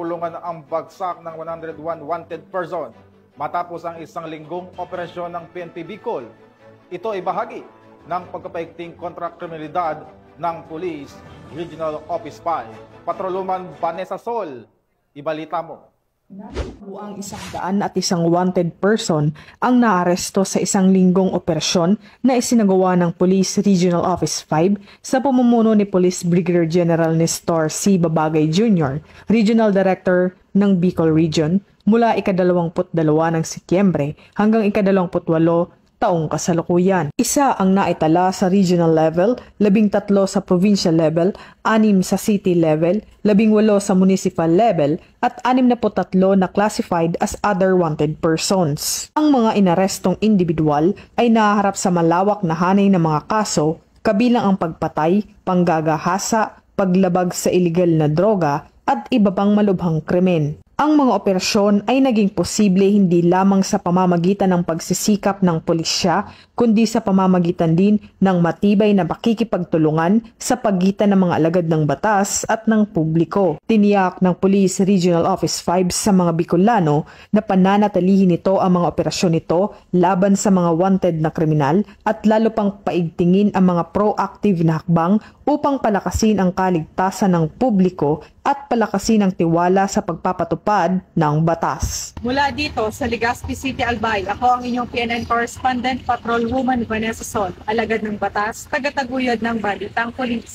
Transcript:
kulungan ang bagsak ng 101 wanted person matapos ang isang linggong operasyon ng PNP Bicol. Ito ay bahagi ng pagpapaigting kontra kriminalidad ng Police Regional Office 5. Patroluman Vanessa Sol, ibalita mo. Ang 101 wanted person ang naaresto sa isang linggong operasyon na isinagawa ng Police Regional Office 5 sa pamumuno ni Police Brigadier General Nestor C. Babagay Jr., Regional Director ng Bicol Region, mula ika-22 ng Setyembre hanggang ika-28 taong kasalukuyan. Isa ang naitala sa regional level, 13 sa provincial level, 6 sa city level, 18 sa municipal level, at 63 na classified as other wanted persons. Ang mga inarestong individual ay nahaharap sa malawak na hanay ng mga kaso, kabilang ang pagpatay, panggagahasa, paglabag sa iligal na droga, at iba pang malubhang krimen. Ang mga operasyon ay naging posible hindi lamang sa pamamagitan ng pagsisikap ng pulisya, kundi sa pamamagitan din ng matibay na pakikipagtulungan sa pagitan ng mga alagad ng batas at ng publiko. Tiniyak ng Police Regional Office 5 sa mga Bicolano na pananatilihin nito ang mga operasyon nito laban sa mga wanted na kriminal at lalo pang paigtingin ang mga proactive na hakbang upang palakasin ang kaligtasan ng publiko at palakasin ang tiwala sa pagpapatupad ng batas. Mula dito sa Legazpi City, Albay, ako ang inyong PNN correspondent, Patrolwoman Vanessa Sol, alagad ng batas, tagataguyod ng Balitang Pulis.